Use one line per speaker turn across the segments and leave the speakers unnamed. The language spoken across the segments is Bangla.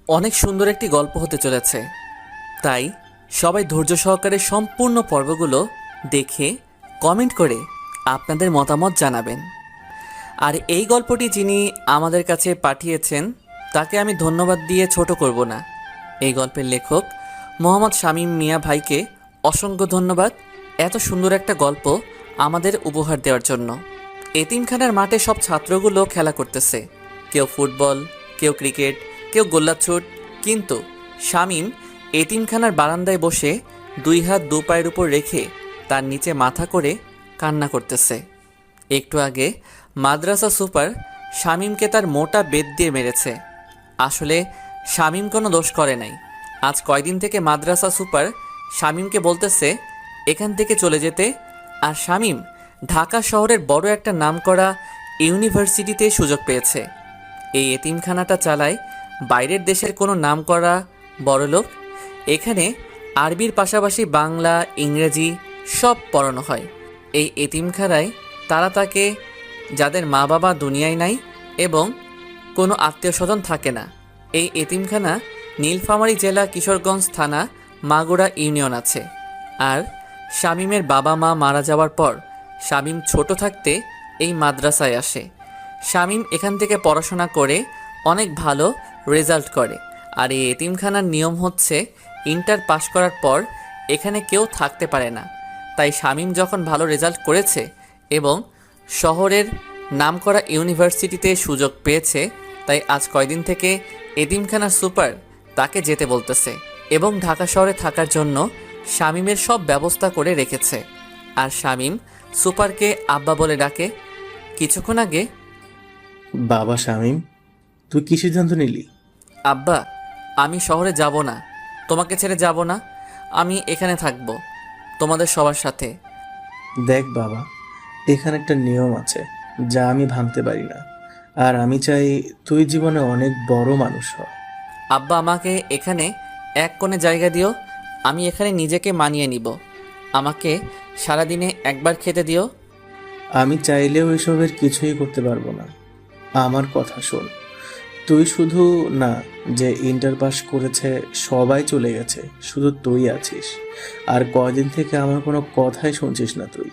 অনেক সুন্দর একটি গল্প হতে চলেছে, তাই সবাই ধৈর্য সহকারে সম্পূর্ণ পর্বগুলো দেখে কমেন্ট করে আপনাদের মতামত জানাবেন। আর এই গল্পটি যিনি আমাদের কাছে পাঠিয়েছেন তাকে আমি ধন্যবাদ দিয়ে ছোট করব না। এই গল্পের লেখক মোহাম্মদ শামীম মিয়া ভাইকে অসংখ্য ধন্যবাদ এত সুন্দর একটা গল্প আমাদের উপহার দেওয়ার জন্য। এতিমখানার মাঠে সব ছাত্রগুলো খেলা করতেছে, কেউ ফুটবল, কেউ ক্রিকেট, কেউ গোল্লাছুট, কিন্তু শামীম এতিমখানার বারান্দায় বসে দুই হাত দু পায়ের উপর রেখে তার নিচে মাথা করে কান্না করতেছে। একটু আগে মাদ্রাসা সুপার শামীমকে তার মোটা বেত দিয়ে মেরেছে। আসলে শামীম কোনো দোষ করে নাই। আজ কয়দিন থেকে মাদ্রাসা সুপার শামীমকে বলতেছে এখান থেকে চলে যেতে, আর শামীম ঢাকা শহরের বড় একটা নামকরা ইউনিভার্সিটিতে সুযোগ পেয়েছে। এই এতিমখানাটা চালায় বাইরের দেশের কোনো নামকরা বড়লোক। এখানে আরবির পাশাপাশি বাংলা, ইংরেজি সব পড়ানো হয়। এই এতিমখানায় তারা তাকে, যাদের মা বাবা দুনিয়ায় নাই এবং কোনো আত্মীয় স্বজন থাকে না। এই এতিমখানা নীলফামারী জেলা, কিশোরগঞ্জ থানা, মাগুরা ইউনিয়ন আছে। আর শামীমের বাবা মা মারা যাওয়ার পর শামীম ছোট থাকতে এই মাদ্রাসায় আসে। শামীম এখান থেকে পড়াশোনা করে অনেক ভালো রেজাল্ট করে। আর এই এতিমখানার নিয়ম হচ্ছে ইন্টার পাশ করার পর এখানে কেউ থাকতে পারে না। তাই শামীম যখন ভালো রেজাল্ট করেছে এবং শহরের নামকরা ইউনিভার্সিটিতে সুযোগ পেয়েছে, তাই আজ কয়দিন থেকে এতিমখানার সুপার তাকে যেতে বলতেছে এবং ঢাকা শহরে থাকার জন্য শামীমের সব ব্যবস্থা করে রেখেছে। আর শামীম সুপারকে আব্বা বলে ডাকে। কিছুক্ষণ আগে,
বাবা শামীম, তুই কি সিদ্ধান্ত নিলি?
আব্বা, আমি শহরে যাব না, তোমাকে ছেড়ে যাব না, আমি এখানে থাকব তোমাদের সবার সাথে।
দেখ বাবা, এখানে একটা নিয়ম আছে যা আমি ভাঙতে পারি না, আর আমি চাই তুই জীবনে অনেক বড় মানুষ হ।
আব্বা, আমাকে এখানে এক কোণে জায়গা দিও, আমি এখানে নিজেকে মানিয়ে নিব। আমাকে সারাদিনে একবার খেতে দিও।
আমি চাইলেও এসবের কিছুই করতে পারবো না। আমার কথা শোন, তুই শুধু না যে ইন্টার পাস করেছে সবাই চলে গেছে, শুধু তুই আছিস। আর কয়দিন থেকে আমার কোনো কথাই শুনছিস না তুই।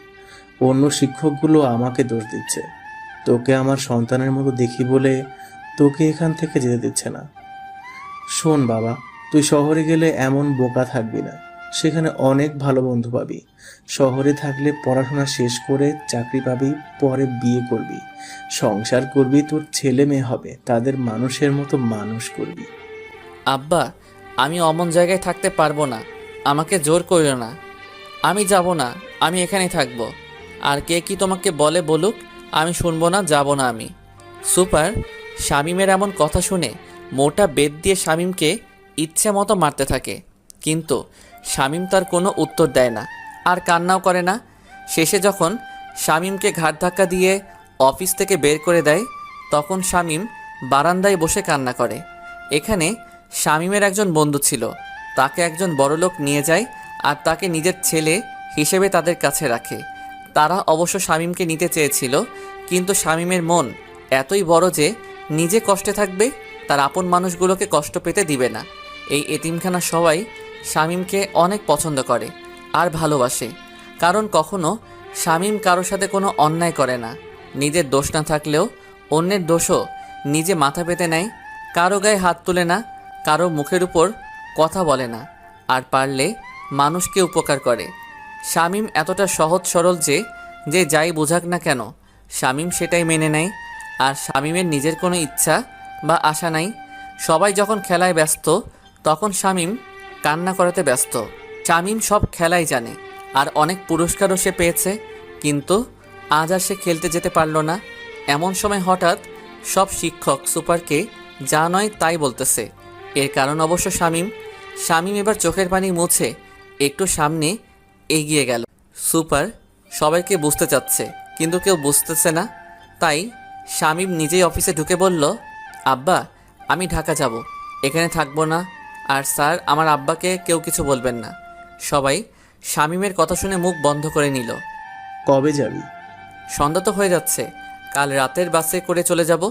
অন্য শিক্ষকগুলো আমাকে দোষ দিচ্ছে, তোকে আমার সন্তানের মতো দেখি বলে তোকে এখান থেকে যেতে দিচ্ছে না। শোন বাবা, তুই শহরে গেলে এমন বোকা থাকবি না। সেখানে অনেক ভালো বন্ধু পাবি। শহরে থাকলে পড়াশোনা শেষ করে চাকরি পাবি, পরে বিয়ে করবি, সংসার করবি, তোর ছেলে মেয়ে হবে, তাদের মানুষের মতো মানুষ করবি।
আব্বা, আমি অমন জায়গায় থাকতে পারবো না, আমাকে জোর করিও না। আমি যাব না, আমি এখানেই থাকবো। আর কে কি তোমাকে বলে বলুক, আমি শুনবো না, যাব না আমি। সুপার শামীমের এমন কথা শুনে মোটা বেত দিয়ে শামীমকে ইচ্ছে মতো মারতে থাকে, কিন্তু শামীম তার কোনো উত্তর দেয় না, আর কান্নাও করে না। শেষে যখন শামীমকে ঘাড় ধাক্কা দিয়ে অফিস থেকে বের করে দেয়, তখন শামীম বারান্দায় বসে কান্না করে। এখানে শামীমের একজন বন্ধু ছিল, তাকে একজন বড়লোক নিয়ে যায় আর তাকে নিজের ছেলে হিসেবে তাদের কাছে রাখে। তারা অবশ্য শামীমকে নিতে চেয়েছিল, কিন্তু শামীমের মন এতই বড় যে নিজে কষ্টে থাকবে, তার আপন মানুষগুলোকে কষ্ট পেতে দিবে না। এই এতিমখানা সবাই শামীমকে অনেক পছন্দ করে আর ভালোবাসে, কারণ কখনো শামীম কারোর সাথে কোনো অন্যায় করে না। নিজের দোষ না থাকলেও অন্যের দোষও নিজে মাথা পেতে নেয়, কারো গায়ে হাত তুলে না, কারো মুখের উপর কথা বলে না, আর পারলে মানুষকে উপকার করে। শামীম এতটা সহজ সরল যে যে যাই বোঝাক না কেন শামীম সেটাই মেনে নেয়। আর শামীমের নিজের কোনো ইচ্ছা বা আশা নাই। সবাই যখন খেলায় ব্যস্ত, তখন শামীম কান্না করাতে ব্যস্ত। শামীম সব খেলাই জানে আর অনেক পুরস্কারও সে পেয়েছে, কিন্তু আজ আর সে খেলতে যেতে পারল না। এমন সময় হঠাৎ সব শিক্ষক সুপারকে যা নয় তাই বলতেছে। এর কারণ অবশ্য শামীম। শামীম এবার চোখের পানি মুছে একটু সামনে এগিয়ে গেল। সুপার সবাইকে বুঝতে চাচ্ছে, কিন্তু কেউ বুঝতেছে না। তাই শামীম নিজেই অফিসে ঢুকে বলল, আব্বা, আমি ঢাকা যাব, এখানে থাকবো না। আর স্যার, আমার আব্বাকে কেউ কিছু বলবেন না। সবাই শামীমের কথা শুনে মুখ বন্ধ করে নিল।
কবে যাবি?
সন্ধ্যা তো হয়ে যাচ্ছে, কাল রাতের বাসে করে চলে যাব।